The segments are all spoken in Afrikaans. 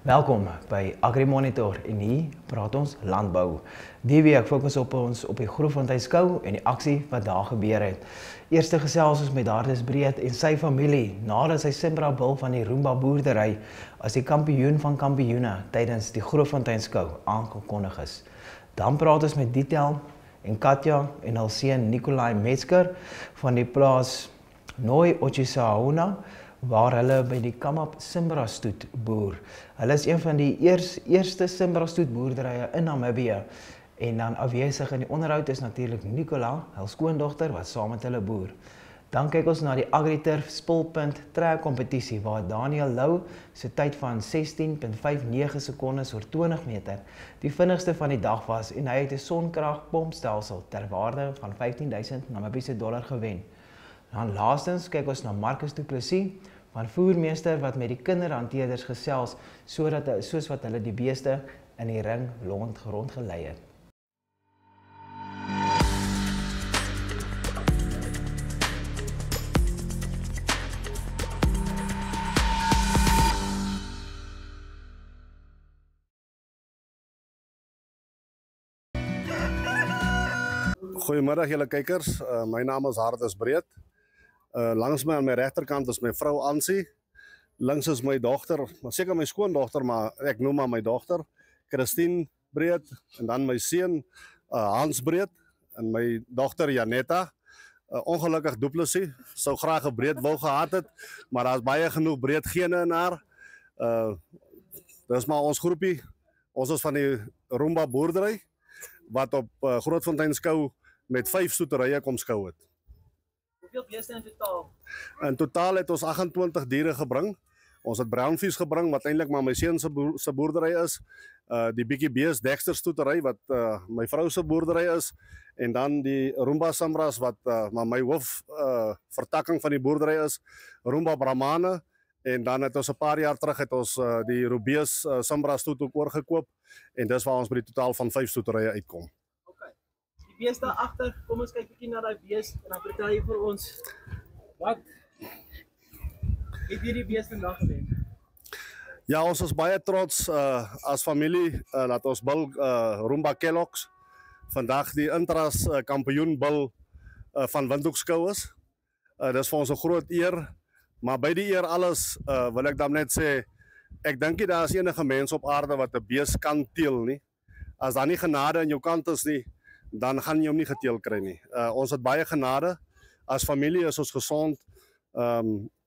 Welkom by AgriMonitor en hier praat ons landbou. Die week fokus ons op die Grootfontein-skou en die aksie wat daar gebeur het. Eerste gesels ons met Hardes Breed en sy familie nadat sy Simbra bil van die Roomba boerdery as die kampioen van kampioene tydens die Grootfontein-skou aangekondig is. Dan praat ons met Dietel en Katja en hul seun Nikolai Metzger van die plaas Noi Otjisaona waar hulle by die Kamap Simbra stoet boer. Hulle is een van die eerste Simbra stoet boerderye in Namibië. En dan afwesig in die onderhoud is natuurlik Nicola, hul skoondogter wat saam met hulle boer. Dan kyk ons na die AgriTurf spulpunt trek kompetisie waar Daniel Lou se tyd van 16.59 sekondes oor 20 meter die vinnigste van die dag was en hy het 'n sonkragpompstelsel ter waarde van 15.000 Namibiese dollar gewen. Dan laastens kyk ons na Marcus du Plessis van voermeester wat met die kinderhanteerders gesels soos wat hulle die beeste in die ring rondgelei het. Goeiemiddag julle kykers, my naam is Hardes Breed. Langs my aan my regterkant is my vrou Ansie. Links is my dogter, maar seker my skoondogter, maar ek noem haar my dogter, Christine Breed, en dan my seun Hans Breed en my dogter Janetta. Ongelukkig du Plessis, sou graag 'n Breed wou gehad het, maar daar's baie genoeg Breed gene in haar. Dis maar ons groepie. Ons is van die Roomba boerdery wat op Grootfontein-skou met 5 stoeterye kom skou het. Hoeveel beeste in totaal? In totaal het ons 28 diere gebring. Ons het brownvies gebring wat eintlik maar my seun se boerdery is. Die bietjie bees Dexter stoetery wat my vrou se boerdery is en dan die Roomba Simbras wat maar my hoof vertakking van die boerdery is, Roomba Brahmane. En dan het ons 'n paar jaar terug het ons die Rubees Simbra stoet ook oorgekoop en dis waar ons by die totaal van 5 stoeterye uitkom. Die beeste agter, kom ons kyk 'n bietjie na daai beeste en dan vertel jy vir ons wat het hierdie beeste vandag gewen? Ja, ons is baie trots as familie dat ons bil Roomba Kellogg's vandag die Intras kampioen bil van Windhoekskou is. Dis vir ons 'n groot eer, maar by die eer alles wil ek dan net sê ek dink nie daar is enige mens op aarde wat 'n bees kan teel nie. As daar nie genade aan jou kant is nie, dan gaan jy hom nie geteel kry nie. Ons het baie genade. As familie is ons gesond.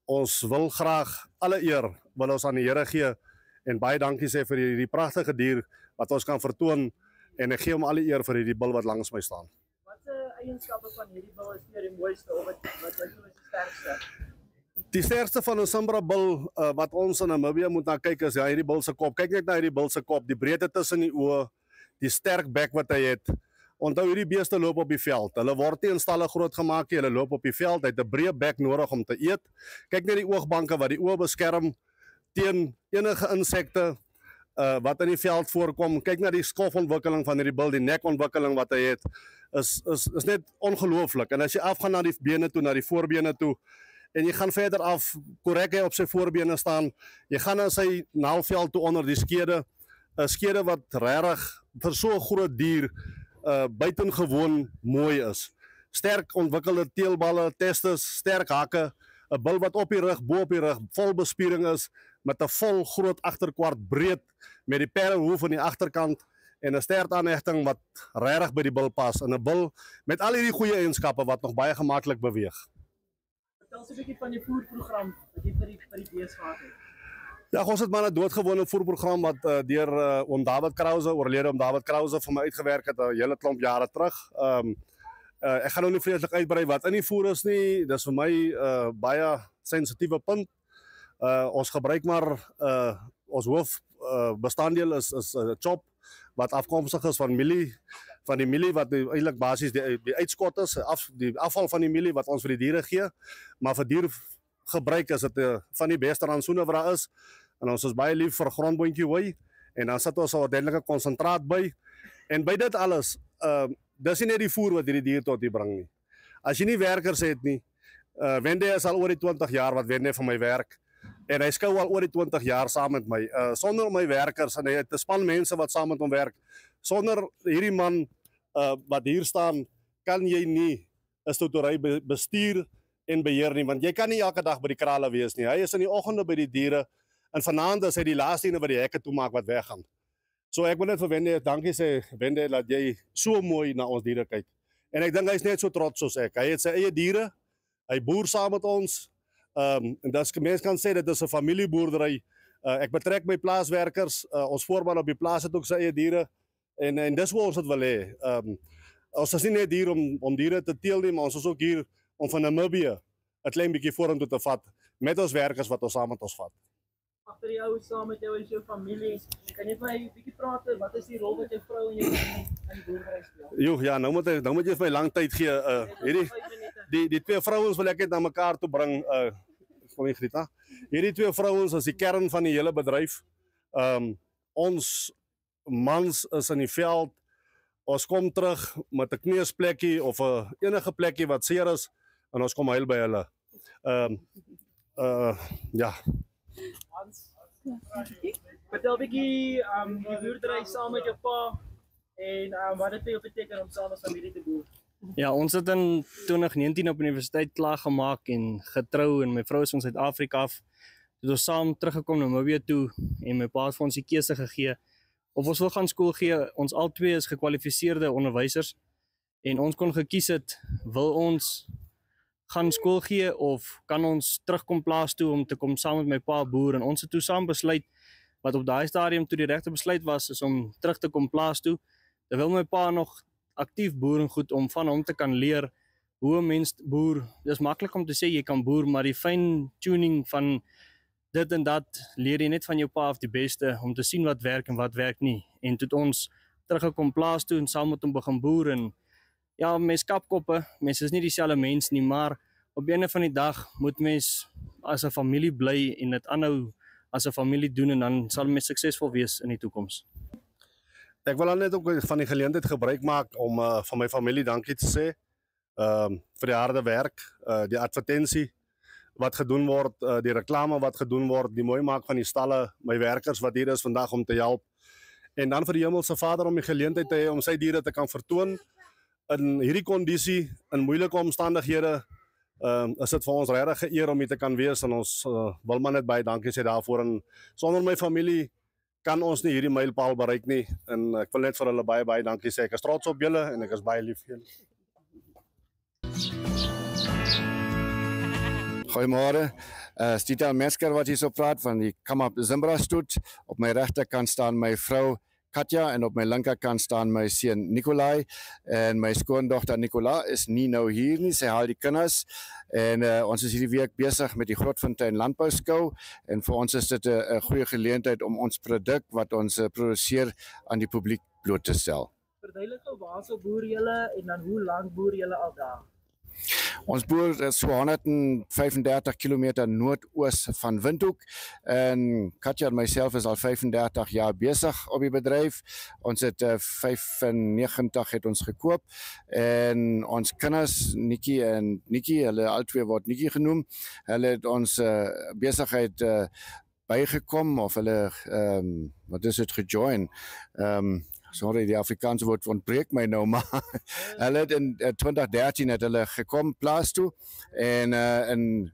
Ons wil graag alle eer wil ons aan die Here gee en baie dankie sê vir hierdie pragtige dier wat ons kan vertoon en ek gee hom alle eer vir hierdie bil wat langs my staan. Watse eienskappe van hierdie bil is vir die mooiste of wat jy voel is die sterkste? Die sterkste van 'n Simbra bil wat ons in Namibië moet na kyk is hierdie bil se kop. Kyk net na hierdie bil se kop, die breedte tussen die oë, die sterk bek wat hy het. Onthou hierdie beeste loop op die veld. Hulle word nie in stalle groot gemaak nie, hulle loop op die veld. Hy het 'n breë bek nodig om te eet. Kyk net die oogbanke wat die oë beskerm teen enige insekte wat in die veld voorkom. Kyk na die skofontwikkeling van hierdie bil, die nekontwikkeling wat hy het is net ongelooflik. En as jy afgaan na die bene toe, na die voorbene toe en jy gaan verder af, korrek hy op sy voorbene staan. Jy gaan na sy naalveld toe onder die skede, 'n skede wat regtig vir so 'n groot dier buitengewoon mooi is. Sterk ontwikkelde teelballe, testes, sterk hakke, 'n bil wat op die rug, bo op die rug, vol bespiering is, met 'n vol groot agterkwart breed, met die perrehoof aan die agterkant, en 'n stertaanhegting wat regtig by die bil pas, en 'n bil met al hierdie goeie eienskappe wat nog baie gemaklik beweeg. Vertel ons 'n bietjie van die voerprogram wat jy vir die beeste gehad het. Ja, ons het maar 'n doodgewone voerprogram wat deur oom David Krause, oorlede oom David Krause vir my uitgewerk het 'n hele klomp jare terug. Ek gaan nou nie vreeslik uitbrei wat in die voer is nie. Dis vir my baie sensitiewe punt. Ons gebruik maar ons hoof bestanddeel is chop wat afkomstig is van die mielie wat eintlik basies die uitskot is, die afval van die mielie wat ons vir die diere gee, maar vir diergebruik is dit van die beste rantsoene wat daar is. En ons is baie lief vir grondboontjie hooi en dan sit ons 'n ordentlike konsentraat by. En by dit alles, dis nie net die voer wat hierdie dier tot hier bring nie. As jy nie werkers het nie, Wende is al oor die 20 jaar wat Wende vir my werk. En hy skou al oor die 20 jaar saam met my. Sonder my werkers en hy het 'n span mense wat saam met hom werk. Sonder hierdie man wat hier staan, kan jy nie 'n stoetery bestuur en beheer nie, want jy kan nie elke dag by die krale wees nie. Hy is in die oggende by die diere en vanaand is hy die laaste ene wat die hekke toemaak wat weggaan. So ek wil net vir Wende dankie sê, Wende, dat jy so mooi na ons diere kyk. En ek dink hy's net so trots soos ek. Hy het sy eie diere, hy boer saam met ons. En mense kan sê dit is 'n familieboerdery. Ek betrek my plaaswerkers, ons voorman op die plaas het ook sy eie diere en dis hoe ons dit wil hê. Ons is nie net hier om diere te teel nie, maar ons is ook hier om van Namibië 'n klein bietjie vorentoe te vat met ons werkers wat ons saam met ons vat. Agter jou, saam met jou is jou familie. Kan jy vir my 'n bietjie praat, wat is die rol wat jou vrou en jou familie in die boerdery speel? Ja, nou moet jy vir my lang tyd gee. Die twee vrouens wil ek net na mekaar toe bring. Kom hier, Grita. Hierdie twee vrouens is die kern van die hele bedryf. Ons mans is in die veld. Ons kom terug met 'n kneusplekkie of 'n enige plekkie wat seer is en ons kom huil by hulle. Ja. Vertel 'n bietjie die boerdery saam met jou pa en wat dit vir jou beteken om saam as familie te boer. Ja, ons het in 2019 op universiteit klaar gemaak en getrou en my vrou is van Suid-Afrika af. Het ons saam teruggekom na Namibië toe en my pa het vir ons die keuse gegee of ons wil gaan skool gee. Ons albei is gekwalifiseerde onderwysers en ons kon gekies het, wil ons gaan skool gee of kan ons terugkom plaas toe om te kom saam met my pa boer en ons het toe saam besluit wat op daai stadium toe die regte besluit was is om terug te kom plaas toe. Terwyl my pa nog aktief boer en goed om van hom te kan leer hoe 'n mens boer. Dit is maklik om te sê jy kan boer, maar die fine tuning van dit en dat leer jy net van jou pa af die beste om te sien wat werk en wat werk nie. En toe het ons teruggekom plaas toe en saam met hom begin boer en ja, mens kapkoppe, mens is nie dieselfde mens nie, maar op ene van die dag moet mens as 'n familie bly en dit aanhou as 'n familie doen en dan sal mens suksesvol wees in die toekoms. Ek wil dan net ook van die geleentheid gebruik maak om van my familie dankie te sê vir die harde werk, die advertensie wat gedoen word, die reklame wat gedoen word, die mooi maak van die stalle, my werkers wat hier is vandag om te help. En dan vir die Hemelse Vader om die geleentheid te hê om sy diere te kan vertoon in hierdie kondisie, in moeilike omstandighede. Is dit vir ons regtig 'n eer om hier te kan wees en ons wil maar net baie dankie sê daarvoor en sonder my familie kan ons nie hierdie mylpaal bereik nie en ek wil net vir hulle baie dankie sê. Ek is trots op julle en ek is baie lief vir julle. Goeiemôre. Stita Mesker wat hier so praat van die Kamap Zimbra stoet. Op my regterkant staan my vrou Katja en op my linkerkant staan my seun Nikolai en my skoondogter Nicola is nie nou hier nie, sy haal die kinders en ons is hierdie week besig met die Grootfontein landbouskou en vir ons is dit 'n goeie geleentheid om ons produk wat ons produseer aan die publiek bloot te stel. Verduidelik gou waarso boer julle en dan hoe lank boer julle al daar? Ons boer so 135 km noordoos van Windhoek en Katja en myself is al 35 jaar besig op die bedryf. Ons het 95 het ons gekoop en ons kinders Nikki en Nikki, hulle albei word Nikki genoem. Hulle het ons besigheid bygekom of hulle wat is dit gejoin. Sorry, die Afrikaanse woord ontbreek my nou, maar hulle het in 2013 het hulle gekom plaas toe en in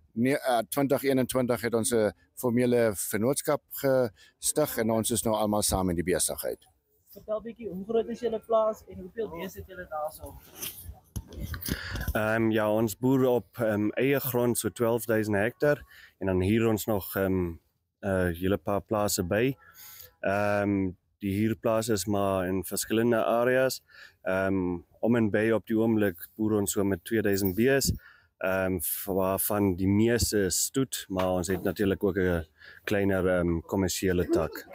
2021 het ons 'n formele vennootskap gestig en ons is nou almal saam in die besigheid. Vertel bietjie, hoe groot is julle plaas en hoeveel beeste het julle daarso? Ja, ons boer op eie grond so 12.000 hektar en dan hier ons nog hele paar plase by. Die huurplaas is maar in verskillende areas. Om en by op die oomblik boer ons so met 2000 bees, waarvan die meeste is stoet, maar ons het natuurlik ook 'n kleiner kommersiële tak.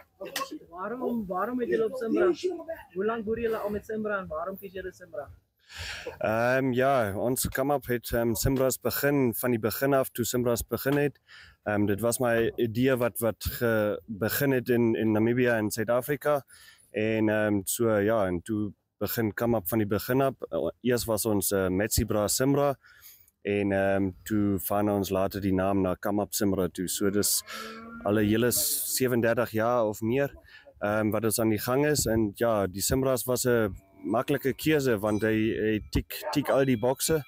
Waarom het julle op Zimbra? Hoe lank boer julle al met Zimbra en waarom kies julle Zimbra? Ja, ons Kamap het Zimbras begin, van die begin af toe Zimbras begin het. Dit was my idee wat begin het in Namibië en Suid-Afrika. En so ja, en toe begin Kamap van die begin af. Eers was ons Metsibra Zimbra en toe van ons later die naam na Kamap Simra toe. So dis al 'n hele 37 jaar of meer wat ons aan die gang is, en ja, die Simras was 'n maklike keuse want hy tik al die bokse.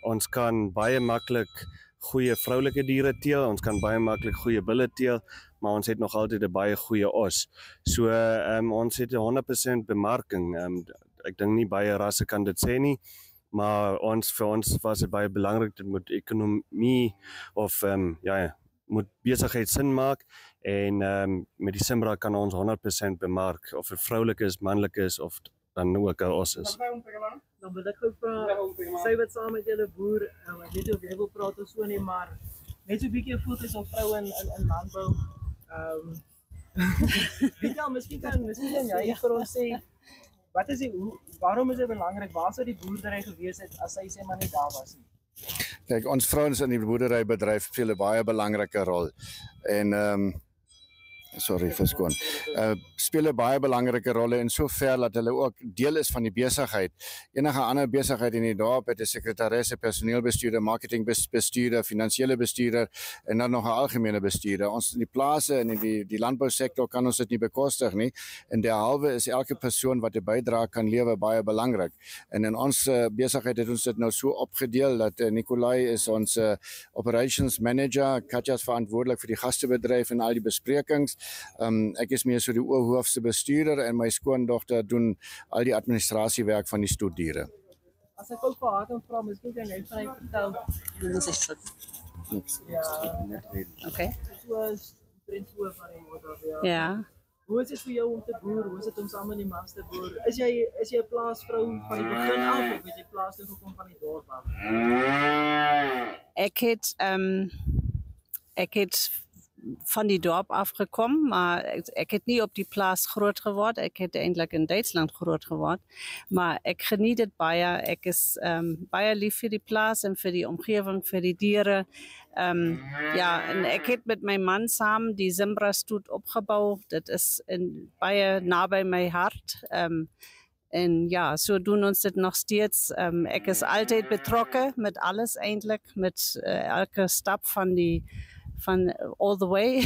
Ons kan baie maklik goeie vroulike diere teel, ons kan baie maklik goeie bulle teel, maar ons het nog altyd 'n baie goeie os. So ons het 100% bemarking. Ek dink nie baie rasse kan dit sê nie, maar vir ons was dit baie belangrik, dit moet ekonomie of moet besigheid sin maak, en met die Simra kan ons 100% bemark, of 'n vroulik is, manlik is, of dan ook 'n os is. Dan wil ek gou vra, sy wat saam met julle boer, ek weet nie of jy wil praat of so nie, maar net so 'n bietjie fokus op vroue in landbou. Vital, miskien kan jy vir ons sê, wat is waarom is dit belangrik, waar sou die boerdery gewees het as sy sê maar nie daar was nie? Kyk, ons vrouens in die boerderybedryf speel 'n baie belangrike rol, en speel 'n baie belangrike rol in sover dat hulle ook deel is van die besigheid. Enige ander besigheid in die dorp het 'n sekretaresse, personeelbestuurder, marketingbestuurder, finansiële bestuurder en dan nog 'n algemene bestuurder. Ons in die plase en in die landbousektor kan ons dit nie bekostig nie, en derhalwe is elke persoon wat 'n bydrae kan lewer baie belangrik. En in ons besigheid het ons dit nou so opgedeel dat Nikolai is ons operations manager, Katja is verantwoordelik vir die gastebedryf en al die besprekings. Ek is meer so die oorhoofse bestuurder, en my skoondogter doen al die administratiewerk van die stoetdiere. As ek ook vir haar kan vra, miskien kan jy vir my vertel. Dit is goed. Ja. Okay. Soos Prinsloo van die moeder. Ja. Hoe is dit vir jou om te boer? Hoe is dit om saam met die mans te boer? Is jy 'n plaasvrou van die begin af, of het jy plaas toe gekom van die dorp af? Ek het van die dorp afgekom, maar ek het nie op die plaas groot geword. Ek het eintlik in Duitsland groot geword, maar ek geniet dit baie. Ek is baie lief vir die plaas en vir die omgewing, vir die diere. En ek het met my man saam die Simra stoet opgebou. Dit is baie naby my hart. En ja, so doen ons dit nog steeds. Ek is altyd betrokke met alles eintlik, met elke stap van all the way.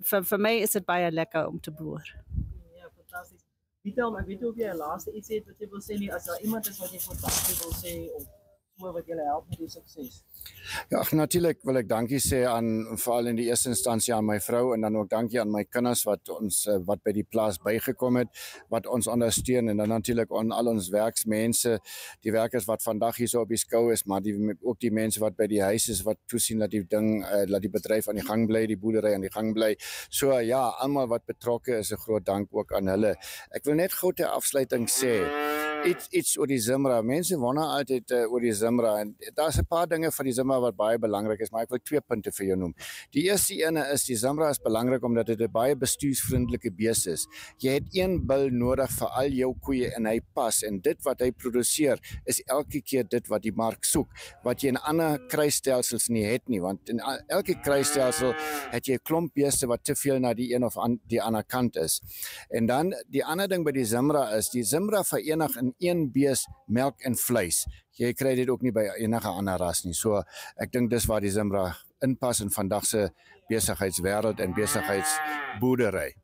Vir my is dit baie lekker om te boer. Ja, fantasties. Vital, ek weet nie of jy 'n laaste iets het wat jy wil sê nie, as daar iemand is wat jy fantasties wil sê, of so wat julle help met die sukses. Ja, natuurlik wil ek dankie sê aan, veral in die eerste instansie aan my vrou, en dan ook dankie aan my kinders wat by die plaas bygekom het, wat ons ondersteun, en dan natuurlik aan al ons werksmense, die werkers wat vandag hier so op die skou is, maar ook die mense wat by die huis is, wat toesien dat die bedryf aan die gang bly, die boerdery aan die gang bly. So ja, almal wat betrokke is, 'n groot dank ook aan hulle. Ek wil net gou ter afsluiting sê, iets oor die Simra. Mense wonder altyd oor die Simra, en daar's 'n paar dinge van die Simra wat baie belangrik is, maar ek wil 2 punte vir jou noem. Die eerste ene is, die Simra is belangrik omdat dit 'n baie bestuursvriendelike bees is. Jy het 1 bil nodig vir al jou koeie, en hy pas, en dit wat hy produseer is elke keer dit wat die mark soek, wat jy in ander kruisstelsels nie het nie, want in elke kruisstelsel het jy 'n klomp beeste wat te veel na die een of die ander kant is. En dan die ander ding by die Simra is, die Simra verenig in 1 bees melk en vleis. Jy kry dit ook nie by enige ander ras nie. So ek dink dis waar die Simra inpas in vandag se besigheidswêreld en besigheidsboerdery.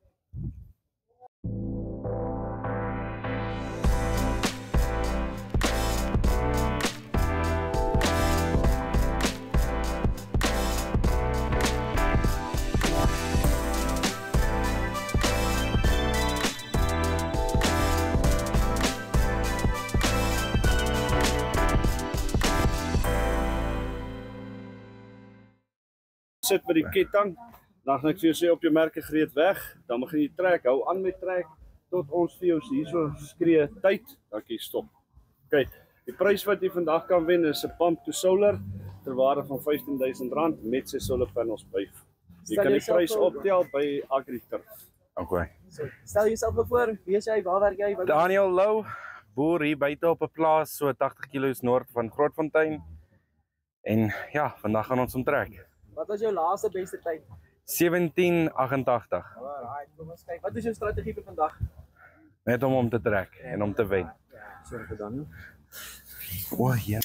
Sit by die ketting, dan gaan ek vir jou sê op jou merke gereed weg, dan begin jy trek, hou aan met trek, tot ons vir jou hierso skree tyd, dan kan jy stop. OK, die prys wat jy vandag kan wen is 'n pump to solar, ter waarde van R15,000 met sy solar panels by. Jy kan die prys optel by AgriTurf. OK. So, stel jouself voor, wie is jy, waar werk jy? Daniel Lou, boer hier buite op 'n plaas so 80 km noord van Grootfontein. En ja, vandag gaan ons omtrek. Wat was jou laaste beste tyd? 17:88. Alright, kom ons kyk. Wat is jou strategie vir vandag? Net om te trek en om te wen. Sorry vir Daniel. O, ja.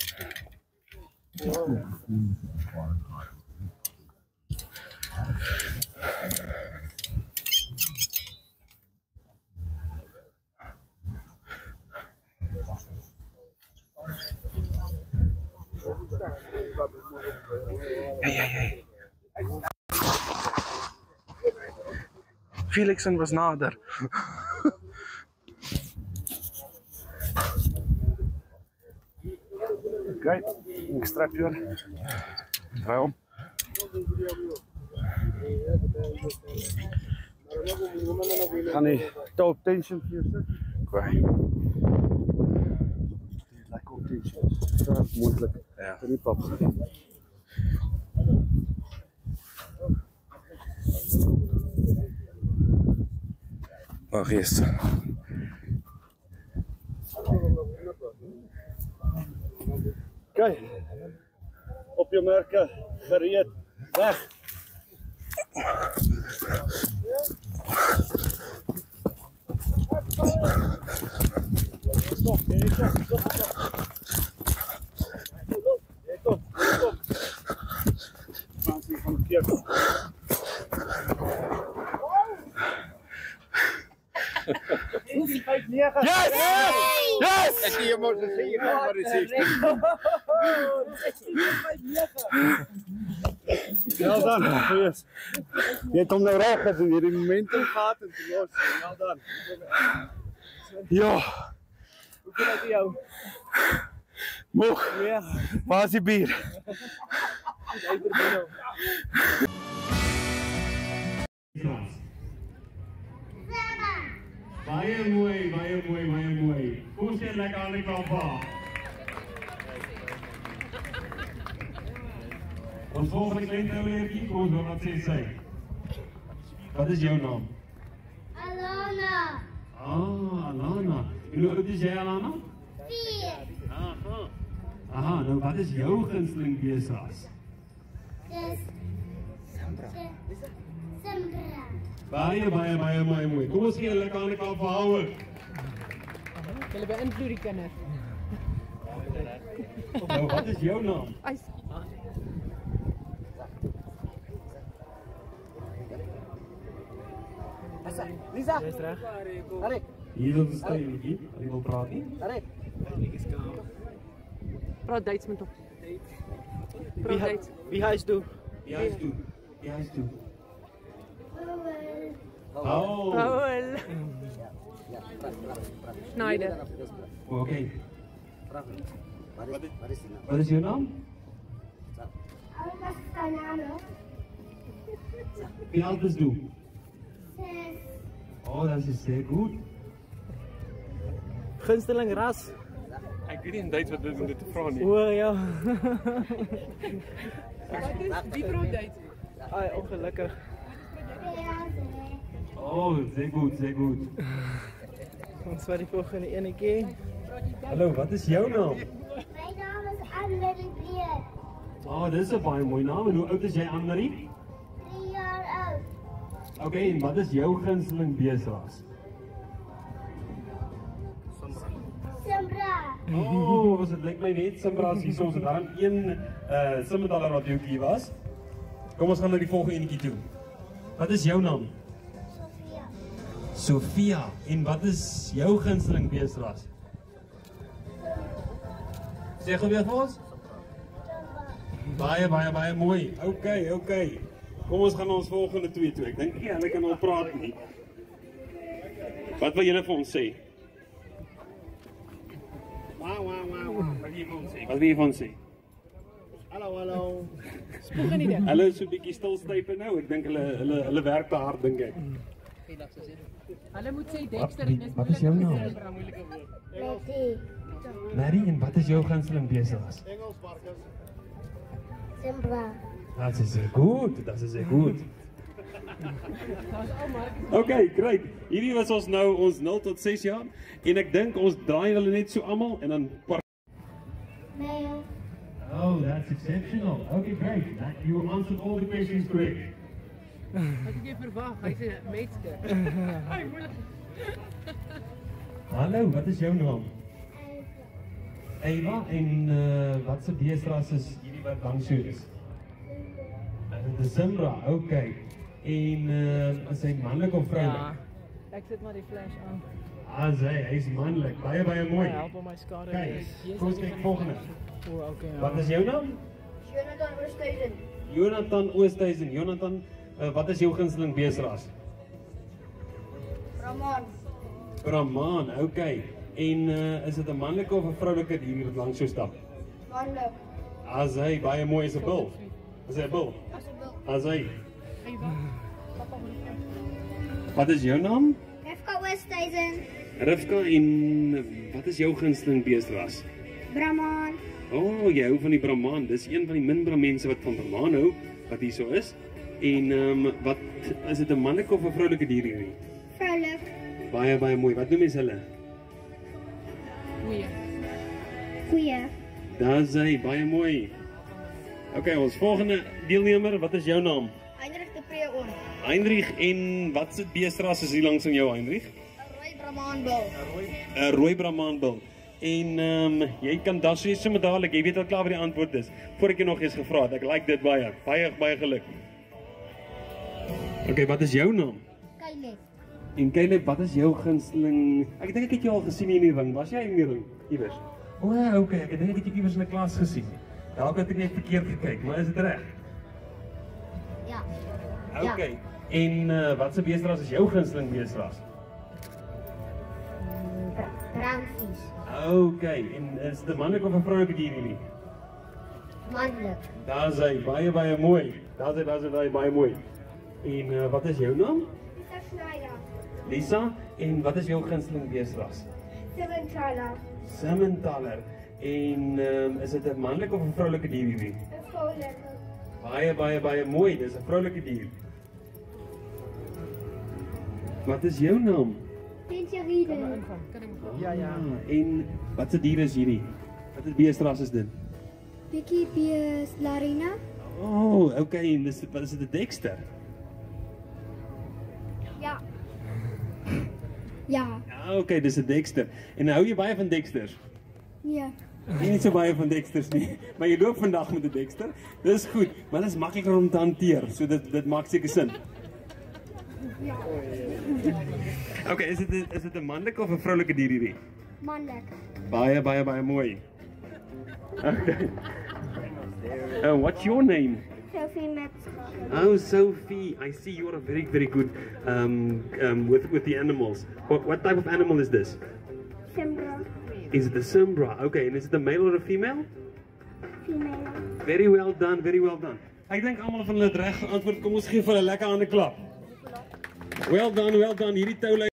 Hey. Felixen was nader. Kijk, ik strap je. Draai om. Gaan die top tension hier zitten? Oké. Like op tension. Dat is moeilijk. Ja. Niet pap. Wacht eerst. Kijk, op je merken, gereed, weg. Stop. Van de keer. Yes! Yes! Ik zie je maar zeggen, maar het is wel dan, yes. Je komt nou recht, toen je die momentum gaat en toen los. Wel dan. Ja. Hoe vind ik jou? Moog. Ja. Waar is die bier? Baie mooi. Kom ons sê lekker aan die kant. Ons volgende kleintouweertjie, kom ons wat sê sy. Wat is jou naam? Alana. Alana. En hoe oud is jy, Alana? 4. Aha, nou wat is jou gunsteling beesras? Dis Sambra. Baie mooi. Kom ons gee lekker aan die kant vir haar ook. Julle beïnvloed die kinders. Nou, wat is jou naam? Lisa. Dis reg. Arek. Hier is 'n styletjie. Jy wil praat nie? Arek. Praat Duits met hom. Praat Duits. Wie huis toe? Die huis toe. Paul. Schneider. Oké. Wat is jouw naam? Wie oud is du? 6. Oh, dat is zeer goed. Gunsteling ras. Ik weet niet in Duits wat dit te vragen nie. O ja. Wie praat Duits? Ai, ongelukkig. Oh, zeer goed. Ons wat die volgende enetjie. Hallo, wat is jouw naam? Mijn naam is Anne-Marie Breed. Oh, dit is een baie mooie naam. En hoe oud is jij, Anne-Marie? 3 jaar oud. Oké, en wat is jouw gunsteling beesras? Sambra. Oh, was het lijkt mij niet. Simbra's hier soms daarom één Simmerdale radiokie was. Kom, ons gaan naar die volgende enetjie toe. Wat is jouw naam? Sophia. En wat is jouw gunsteling beesras? Zeg weer vir ons? Baie mooi. Oké. Kom ons gaan ons volgende twee toe. Ek dink nie hulle kan al praat nie. Wat wil julle vir ons sê? Wow. Wat wil jy vir ons sê? Hallo. Spoeg in die ding. Hulle is so 'n bietjie stilstype nou. Ek dink hulle werk te hard dink ek. Hulle moet sê Dexter en is Wat is jou naam? Letty. Mary, en wat is jou gunsteling beesras? Sambra. Dat is goed. Oké, great. Hierdie was ons nou ons 0 tot 6 jaar en ek dink ons draai hulle net so almal en dan Male. Oh, that's exceptional. Okay, great. You answered all the questions correct. Wat het jy verwag? Hy's 'n metske. Hallo, wat is jou naam? Eva, en wat se beestras is hierdie wat langs jou is? Dit is Simbra, okay. En is hy manlik of vroulik? Ja, ek sit maar die flash aan. Hy is manlik, baie mooi. Hy help om my skade. Kijk, kom ons kyk volgende. Okay, ja. Wat is jou naam? Jonathan Oosthuizen. Jonathan Oosthuizen. Jonathan, wat is jou gunsteling beestras? Brahman. Brahman, okay. En is dit 'n manlike of 'n vroulike dier wat langs jou stap? Manlik. Hy baie mooi, is 'n bil. Is hy 'n bil? Hy. Wat is jou naam? Rivka Oosthuizen. Rivka, en wat is jou gunsteling beestras? Brahman. Jy hou van die Brahman. Dis een van die min mense wat van Brahman hou, wat hier so is. En wat is dit 'n manlike of 'n vroulike dier hierdie? Vroulik. Baie mooi. Wat noem mens hulle? Goeie. Daar's hy, baie mooi. Okay, ons volgende deelnemer, wat is jou naam? Heinrich de Preon. Heinrich, en wat se beestras is hier langs aan jou, Heinrich? 'n Rooi Brahmanbil. 'n Rooi Brahmanbil. En jy kan dan sê sommer dadelik, jy weet al klaar wat die antwoord is, voor ek jou nog eens gevra het. Ek like dit baie geluk. Okay, wat is jou naam? Caleb. En Caleb, wat is jou gunsteling? Ek dink ek het jou al gesien in die ring. Was jy in die ring iewers? Okay, ek dink ek het jou iewers in 'n klas gesien. Dalk het ek net verkeerd gekyk, maar is dit reg? Ja. Okay. En wat se beestras is jou gunsteling beestras? Brandvies. Okay, en is dit 'n manlike of 'n vroulike dier hierdie? Manlik. Daar's hy, baie mooi. Daar's hy, baie mooi. En wat is jou naam? Lisa Schneider. Lisa, en wat is jou gunsteling beestras? Simmentaler. Simmentaler. En is dit 'n manlike of 'n vroulike dier hierdie? 'n Vroulike. Baie mooi, dis 'n vroulike dier. Wat is jou naam? Pincheride. Ja. En wat se dier is hierdie? Wat is beestras is dit? Bietjie bees Larina. Okay, en wat is dit 'n Dexter? Ja. Ja. Okay, dis 'n Dexter. En hou jy baie van Dexters? Nee. Nie so baie van Dexters nie, maar jy loop vandag met 'n Dexter. Dis goed, maar dit is makliker om te hanteer, so dit maak seker sin. Ja. Okay, is dit 'n manlike of 'n vroulike dier hierdie? Manlik. Baie mooi. Okay. What's your name? Sophie Metzger. Oh, Sophie, I see you're a very good with the animals. What type of animal is this? Simbra. Is it a Simbra? Okay, and is it a male or a female? Female. Very well done. Ek dink almal van hulle het reg geantwoord. Kom ons gee vir hulle 'n lekker hande klap. Well done. Hierdie toulyn.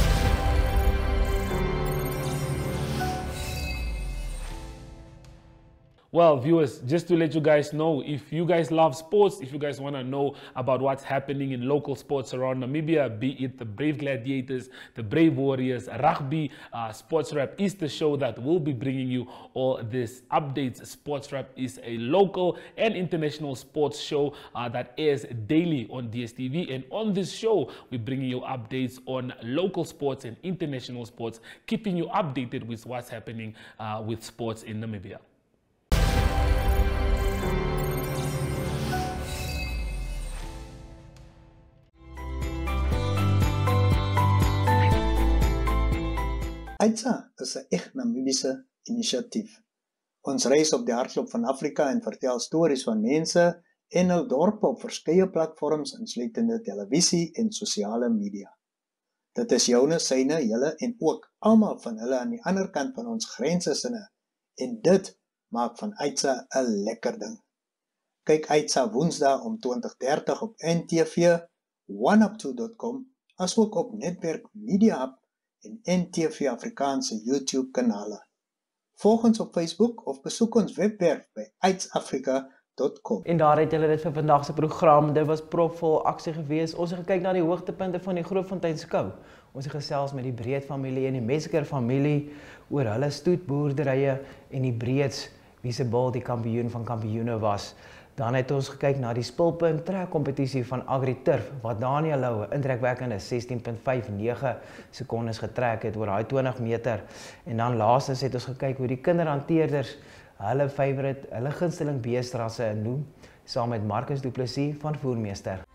Well, viewers, just to let you guys know, if you guys love sports, if you guys want to know about what's happening in local sports around Namibia, be it the Brave Gladiators, the Brave Warriors, rugby, Sports Wrap is the show that will be bringing you all these updates. Sports Wrap is a local and international sports show that airs daily on DSTV. And on this show, we're bringing you updates on local sports and international sports, keeping you updated with what's happening with sports in Namibia. AITSA is 'n eg Namibiese inisiatief. Ons reis op die hartklop van Afrika en vertel stories van mense en hul dorpe op verskeie platforms insluitende televisie en sosiale media. Dit is joune, syne, julle en ook almal van hulle aan die ander kant van ons grense sinne en dit maak van AITSA 'n lekker ding. Kyk AITSA Woensdae om 20:30 op NTV, oneup2.com, asook op Netwerk Media Hub en NTV Afrikaanse YouTube kanale. Volg ons op Facebook of besoek ons webwerf by aitsafrica.com. En daar het julle dit vir vandag se program. Dit was propvol aksie gewees. Ons het gekyk na die hoogtepunte van die Grootfontein skou. Ons het gesels met die Breed familie en die Mesker familie oor hulle stoetboerderye en die Breeds wie se bil die kampioen van kampioene was. Dan het ons gekyk na die spulpunt trekkompetisie van AgriTurf wat Daniel Lou 'n indrukwekkende 16.59 sekondes getrek het oor daai 20 meter. En dan laastens het ons gekyk hoe die kinderhanteerders hulle gunsteling beestrasse noem saam met Marcus Du Plessis van Voermeester.